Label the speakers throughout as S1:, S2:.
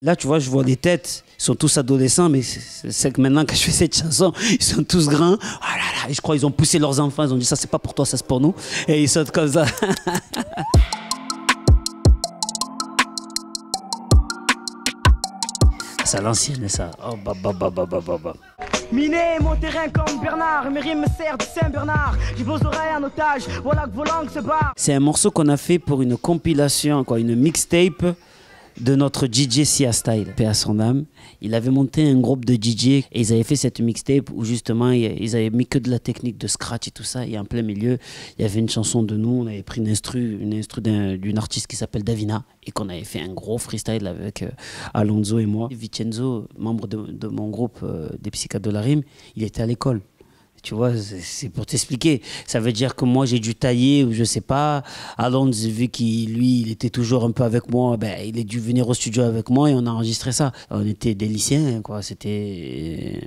S1: Là, tu vois, je vois les têtes, ils sont tous adolescents, mais c'est que maintenant, quand je fais cette chanson, ils sont tous grands. Ah là là, et je crois qu'ils ont poussé leurs enfants, ils ont dit ça, c'est pas pour toi, ça c'est pour nous. Et ils sautent comme ça. C'est à l'ancienne, ça. Oh, bah.
S2: Miné mon terrain comme Bernard, mes rimes me servent de Saint-Bernard. J'ai vos oreilles en otage, voilà que vos langues se barrent.
S1: C'est un morceau qu'on a fait pour une compilation, quoi, une mixtape de notre DJ Sia Style, paix à son âme. Il avait monté un groupe de DJ et ils avaient fait cette mixtape où justement ils avaient mis que de la technique de scratch et tout ça. Et en plein milieu, il y avait une chanson de nous. On avait pris une instru d'une artiste qui s'appelle Davina et qu'on avait fait un gros freestyle avec Alonso et moi. Vincenzo, membre de mon groupe des Psychiatres de la Rime, il était à l'école. Tu vois, c'est pour t'expliquer. Ça veut dire que moi, j'ai dû tailler, ou je sais pas. Alonso, vu il était toujours un peu avec moi, ben, il est dû venir au studio avec moi et on a enregistré ça. On était des lycéens, quoi. C'était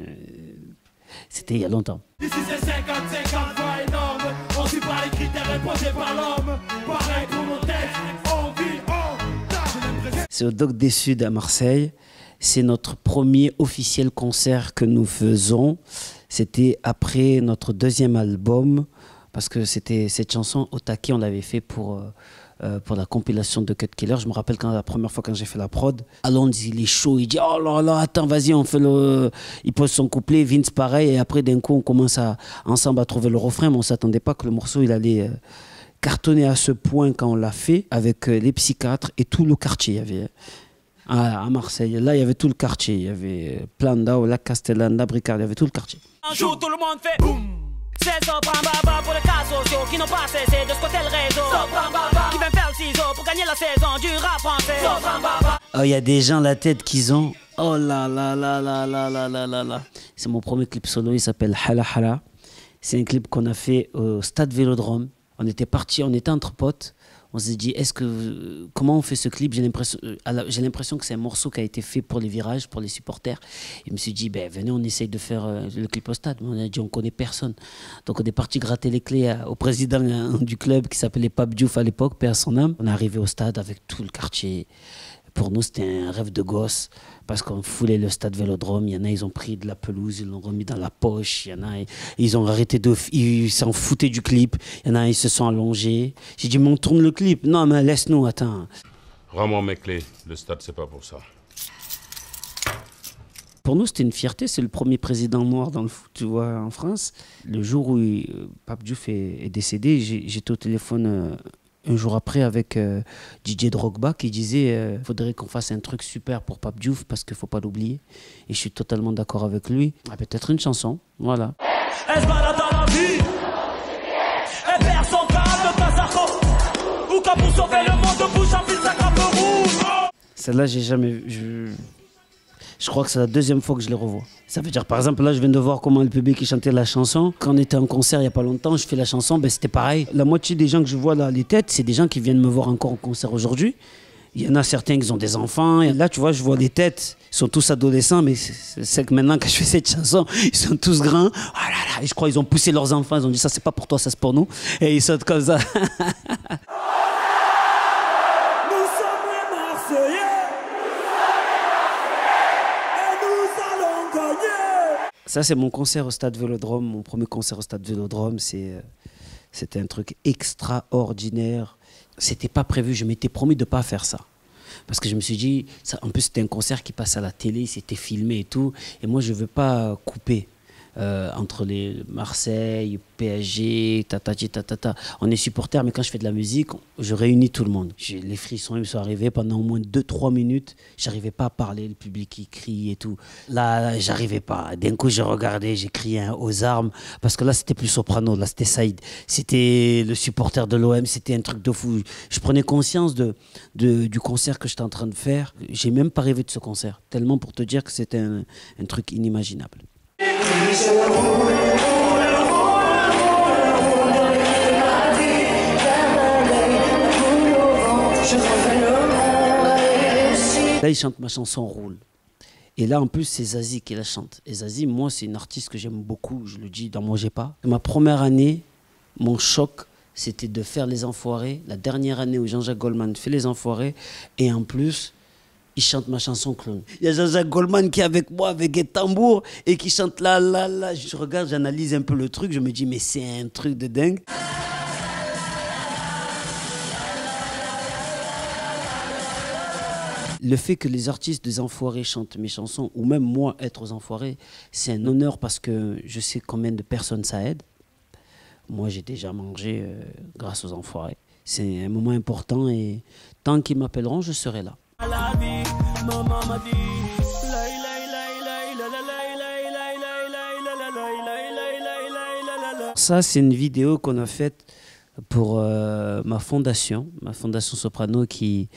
S1: il y a longtemps.
S3: Ici, c'est 50 fois énorme. On suit pas les critères imposés par l'homme. Pareil pour nos textes, on vit, on t'a.
S1: C'est au Doc des Suds à Marseille. C'est notre premier officiel concert que nous faisons. C'était après notre deuxième album, parce que c'était cette chanson au taquet, on l'avait fait pour la compilation de Cut Killer. Je me rappelle la première fois quand j'ai fait la prod, Alonso il est chaud, il dit oh là là, attends, vas-y, on fait il pose son couplet, Vince pareil, et après d'un coup on commence ensemble à trouver le refrain, mais on ne s'attendait pas que le morceau il allait cartonner à ce point quand on l'a fait avec les psychiatres et tout le quartier. Il y avait à Marseille, là il y avait tout le quartier, il y avait Plandau, La Castellana, Bricard, il y avait tout le quartier.
S2: Un jour tout le monde fait boum. C'est ça, bamba pour les cas sociaux qui n'ont pas cessé de squatter le réseau. Qui vient faire le ciseau pour gagner la saison du rap français.
S1: Oh, il y a des gens la tête qu'ils ont. Oh là là là là là là là là là. C'est mon premier clip solo, il s'appelle Hala Hala. C'est un clip qu'on a fait au Stade Vélodrome. On était partis, on était entre potes. On s'est dit, comment on fait ce clip? J'ai l'impression que c'est un morceau qui a été fait pour les virages, pour les supporters. Et je me suis dit, venez, on essaye de faire le clip au stade. On a dit, on connaît personne. Donc on est parti gratter les clés au président du club qui s'appelait Pape Diouf à l'époque, paix à son âme. On est arrivé au stade avec tout le quartier. Pour nous, c'était un rêve de gosse parce qu'on foulait le stade Vélodrome. Il y en a, ils ont pris de la pelouse, ils l'ont remis dans la poche. Il y en a, ils ont arrêté ils s'en foutaient du clip. Il y en a, ils se sont allongés. J'ai dit, mais on tourne le clip. Non, mais laisse-nous, attends.
S4: Rends-moi mes clés. Le stade, c'est pas pour ça.
S1: Pour nous, c'était une fierté. C'est le premier président noir dans le foot, tu vois, en France. Le jour où Pape Diouf est décédé, j'étais au téléphone un jour après avec Didier Drogba qui disait faudrait qu'on fasse un truc super pour Pape Diouf parce qu'il ne faut pas l'oublier. Et je suis totalement d'accord avec lui. Peut-être une chanson, voilà.
S2: Elle se balade dans la vie. Elle perd son calme, pas sa robe. Ou quand pour sauver le monde, bouge en fil sa grappe rouge.
S1: Celle-là, j'ai jamais vu. Je crois que c'est la deuxième fois que je les revois. Ça veut dire, par exemple, là, je viens de voir comment le public chantait la chanson. Quand on était en concert il n'y a pas longtemps, je fais la chanson, c'était pareil. La moitié des gens que je vois là, les têtes, c'est des gens qui viennent me voir encore en concert aujourd'hui. Il y en a certains qui ont des enfants. Et là, tu vois, je vois les têtes, ils sont tous adolescents, mais c'est que maintenant, quand je fais cette chanson, ils sont tous grands. Ah là là, et je crois qu'ils ont poussé leurs enfants, ils ont dit ça, c'est pas pour toi, ça c'est pour nous. Et ils sautent comme ça. Ça, c'est mon concert au Stade Vélodrome, mon premier concert au Stade Vélodrome. C'était un truc extraordinaire. C'était pas prévu, je m'étais promis de ne pas faire ça. Parce que je me suis dit, en plus c'était un concert qui passe à la télé, c'était filmé et tout. Et moi, je ne veux pas couper entre les Marseille, PSG, tatata. On est supporters, mais quand je fais de la musique, je réunis tout le monde. Les frissons, ils me sont arrivés pendant au moins 2-3 minutes. J'arrivais pas à parler, le public qui crie et tout. Là, j'arrivais pas. D'un coup, j'ai regardé, j'ai crié aux armes. Parce que là, c'était plus Soprano, là, c'était Saïd. C'était le supporter de l'OM, c'était un truc de fou. Je prenais conscience du concert que j'étais en train de faire. J'ai même pas rêvé de ce concert. Tellement pour te dire que c'était un truc inimaginable. Là, il chante ma chanson Roule. Et là, en plus, c'est Zazie qui la chante. Et Zazie, moi, c'est une artiste que j'aime beaucoup. Je le dis dans Moi, j'ai pas. Ma première année, mon choc, c'était de faire Les Enfoirés. La dernière année où Jean-Jacques Goldman fait Les Enfoirés. Et en plus, il chante ma chanson clown. Il y a Jean-Jacques Goldman qui est avec moi avec un tambour et qui chante là, là, là. Je regarde, j'analyse un peu le truc, je me dis mais c'est un truc de dingue. Le fait que les artistes des Enfoirés chantent mes chansons, ou même moi être aux Enfoirés, c'est un honneur parce que je sais combien de personnes ça aide. Moi, j'ai déjà mangé grâce aux Enfoirés. C'est un moment important et tant qu'ils m'appelleront, je serai là. Ça, c'est une vidéo qu'on a faite pour ma fondation Soprano qui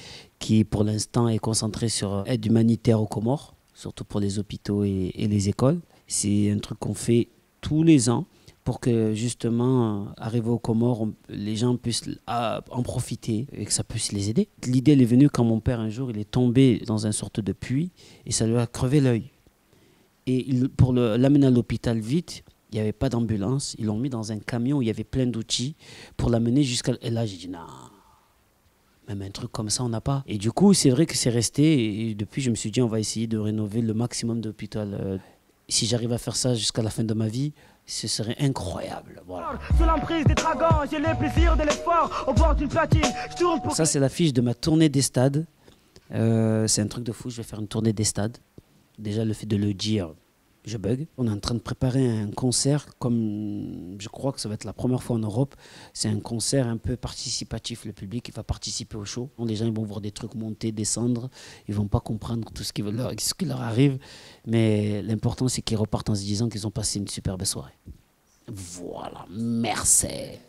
S1: pour l'instant est concentrée sur aide humanitaire aux Comores, surtout pour les hôpitaux et les écoles. C'est un truc qu'on fait tous les ans pour que justement, arrivé aux Comores, les gens puissent en profiter et que ça puisse les aider. L'idée elle est venue quand mon père un jour il est tombé dans une sorte de puits et ça lui a crevé l'œil. Et pour l'amener à l'hôpital vite, il n'y avait pas d'ambulance. Ils l'ont mis dans un camion où il y avait plein d'outils pour l'amener jusqu'à... Et là, j'ai dit, non, même un truc comme ça, on n'a pas. Et du coup, c'est vrai que c'est resté. Et depuis, je me suis dit, on va essayer de rénover le maximum d'hôpitaux. Si j'arrive à faire ça jusqu'à la fin de ma vie, ce serait incroyable. Voilà.
S2: Sous l'emprise des dragons, j'ai le plaisir de l'effort au bord d'une platine.
S1: Ça, c'est l'affiche de ma tournée des stades. C'est un truc de fou, je vais faire une tournée des stades. Déjà, le fait de le dire... je bug. On est en train de préparer un concert, comme je crois que ça va être la première fois en Europe. C'est un concert un peu participatif. Le public il va participer au show. Les gens ils vont voir des trucs monter, descendre. Ils ne vont pas comprendre tout ce qui leur arrive. Mais l'important, c'est qu'ils repartent en se disant qu'ils ont passé une superbe soirée. Voilà, merci.